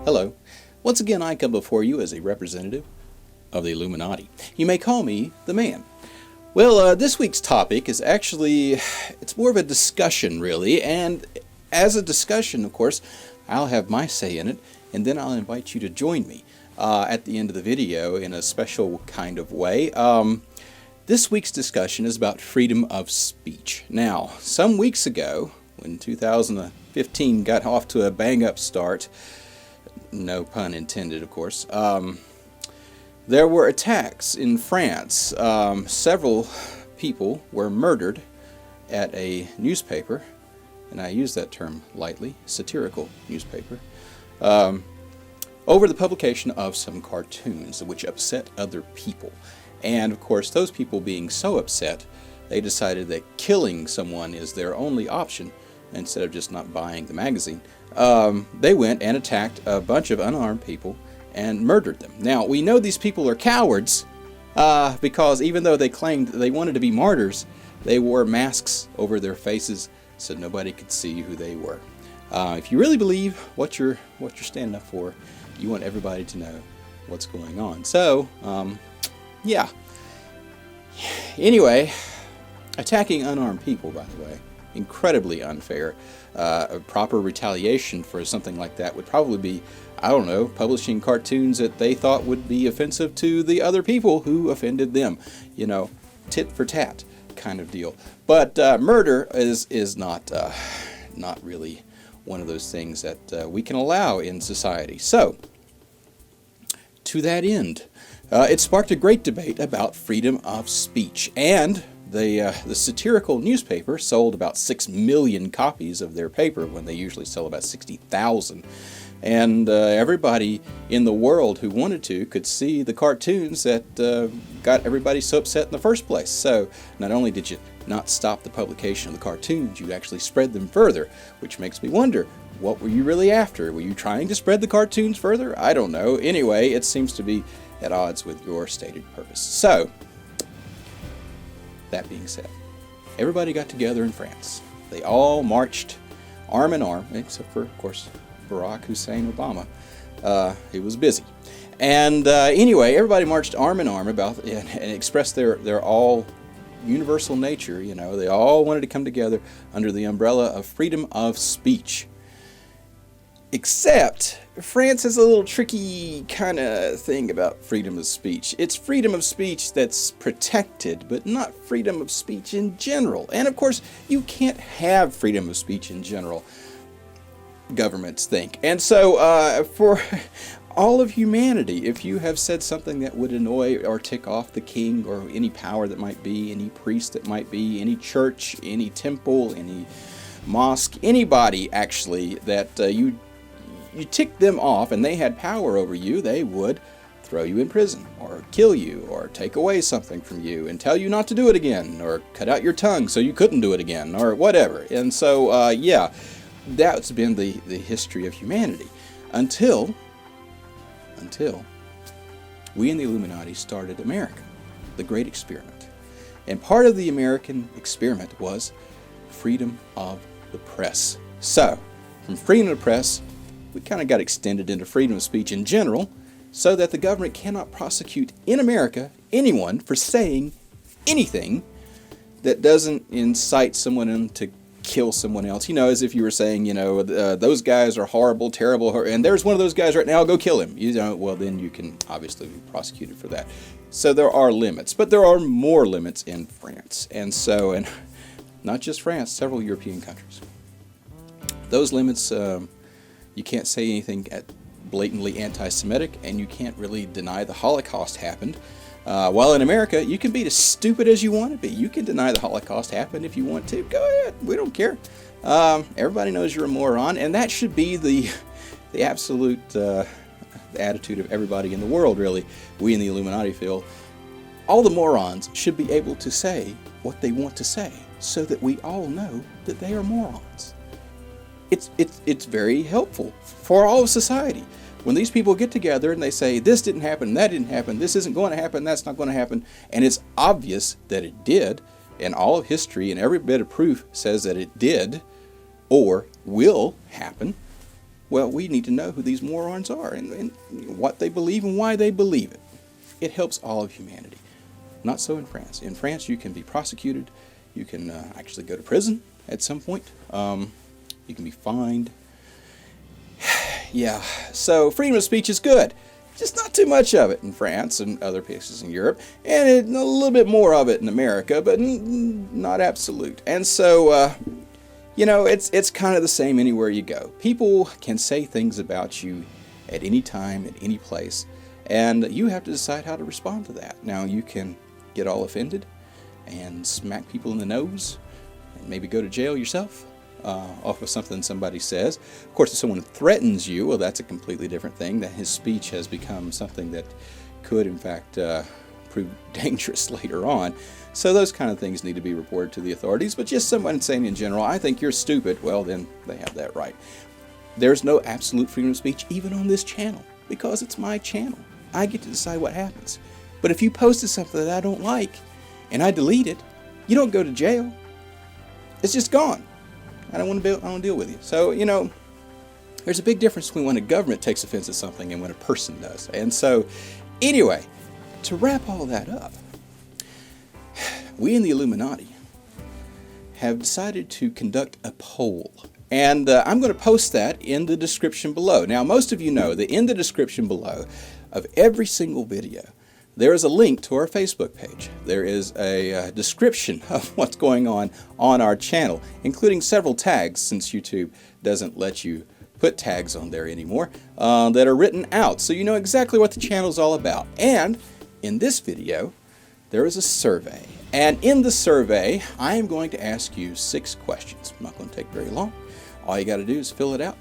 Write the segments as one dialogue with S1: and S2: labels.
S1: Hello. Once again, I come before you as a representative of the Illuminati. You may call me the man. Well, this week's topic is actually, it's more of a discussion, really, and as a discussion, of course, I'll have my say in it, and then I'll invite you to join me at the end of the video in a special kind of way. This week's discussion is about freedom of speech. Now, some weeks ago, when 2015 got off to a bang-up start, no pun intended, of course, there were attacks in France. Several people were murdered at a newspaper, and I use that term lightly, satirical newspaper, over the publication of some cartoons which upset other people. And of course, those people being so upset, they decided that killing someone is their only option instead of just not buying the magazine. They went and attacked a bunch of unarmed people and murdered them. Now, we know these people are cowards because even though they claimed they wanted to be martyrs, they wore masks over their faces so nobody could see who they were. If you really believe what you're standing up for, you want everybody to know what's going on. So, yeah. Anyway, attacking unarmed people, by the way, incredibly unfair. A proper retaliation for something like that would probably be, I don't know, publishing cartoons that they thought would be offensive to the other people who offended them. You know, tit for tat kind of deal. But murder is not really one of those things that we can allow in society. So, to that end, it sparked a great debate about freedom of speech, and the satirical newspaper sold about 6 million copies of their paper when they usually sell about 60,000. And everybody in the world who wanted to could see the cartoons that got everybody so upset in the first place. So not only did you not stop the publication of the cartoons, you actually spread them further, which makes me wonder, what were you really after? Were you trying to spread the cartoons further? I don't know. Anyway, it seems to be at odds with your stated purpose. So, that being said, everybody got together in France. They all marched arm in arm, except for, of course, Barack Hussein Obama. He was busy. And anyway, everybody marched arm in arm and expressed their all universal nature. You know, they all wanted to come together under the umbrella of freedom of speech. Except, France has a little tricky kind of thing about freedom of speech. It's freedom of speech that's protected, but not freedom of speech in general. And of course, you can't have freedom of speech in general, governments think. And so, for all of humanity, if you have said something that would annoy or tick off the king or any power that might be, any priest that might be, any church, any temple, any mosque, anybody actually that you ticked them off and they had power over you, they would throw you in prison or kill you or take away something from you and tell you not to do it again or cut out your tongue so you couldn't do it again or whatever. And so, yeah, that's been the history of humanity until we in the Illuminati started America, the Great Experiment. And part of the American experiment was freedom of the press. So, from freedom of the press, we kind of got extended into freedom of speech in general, so that the government cannot prosecute in America anyone for saying anything that doesn't incite someone to kill someone else. You know, as if you were saying, you know, those guys are horrible, terrible, and there's one of those guys right now, go kill him. You know, well, then you can obviously be prosecuted for that. So there are limits, but there are more limits in France. And so, and not just France, several European countries. Those limits, you can't say anything blatantly anti-Semitic, and you can't really deny the Holocaust happened. While in America, you can be as stupid as you want to be. You can deny the Holocaust happened if you want to. Go ahead. We don't care. Everybody knows you're a moron, and that should be the absolute attitude of everybody in the world, really. We in the Illuminati feel all the morons should be able to say what they want to say so that we all know that they are morons. It's very helpful for all of society. When these people get together and they say, this didn't happen, that didn't happen, this isn't going to happen, that's not going to happen, and it's obvious that it did, and all of history and every bit of proof says that it did or will happen, Well, we need to know who these morons are and what they believe and why they believe it. It helps all of humanity. Not so in France. In France, you can be prosecuted. You can actually go to prison at some point. You can be fined. Yeah, so freedom of speech is good. Just not too much of it in France and other places in Europe, and a little bit more of it in America, but not absolute. And so, it's kind of the same anywhere you go. People can say things about you at any time, at any place, and you have to decide how to respond to that. Now, you can get all offended and smack people in the nose and maybe go to jail yourself off of something somebody says. Of course, if someone threatens you, well, that's a completely different thing. That his speech has become something that could, in fact, prove dangerous later on. So those kind of things need to be reported to the authorities. But just someone saying in general, I think you're stupid, well, then they have that right. There's no absolute freedom of speech even on this channel because it's my channel. I get to decide what happens. But if you posted something that I don't like and I delete it, you don't go to jail. It's just gone. I don't want to deal with you. So, there's a big difference between when a government takes offense at something and when a person does. And so, anyway, to wrap all that up, we in the Illuminati have decided to conduct a poll. And I'm going to post that in the description below. Now, most of you know that in the description below of every single video, there is a link to our Facebook page. There is a description of what's going on our channel, including several tags, since YouTube doesn't let you put tags on there anymore, that are written out, so you know exactly what the channel is all about. And in this video, there is a survey. And in the survey, I am going to ask you 6 questions. Not going to take very long. All you got to do is fill it out.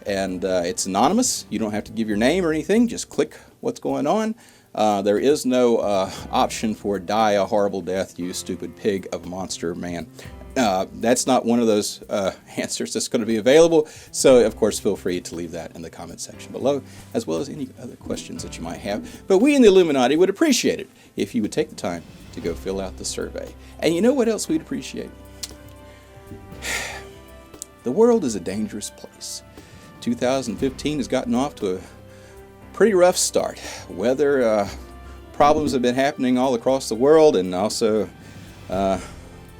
S1: And it's anonymous. You don't have to give your name or anything. Just click what's going on. There is no option for die a horrible death, you stupid pig of a monster man. That's not one of those answers that's going to be available. So, of course, feel free to leave that in the comment section below, as well as any other questions that you might have. But we in the Illuminati would appreciate it if you would take the time to go fill out the survey. And you know what else we'd appreciate? The world is a dangerous place. 2015 has gotten off to a pretty rough start. Weather problems have been happening all across the world, and also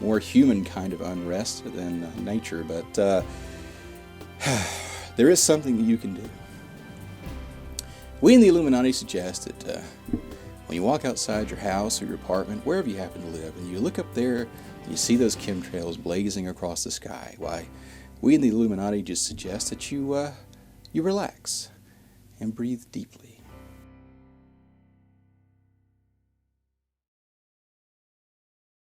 S1: more human kind of unrest than nature. But there is something that you can do. We in the Illuminati suggest that when you walk outside your house or your apartment, wherever you happen to live, and you look up there and you see those chemtrails blazing across the sky, why, we in the Illuminati just suggest that you relax and breathe deeply.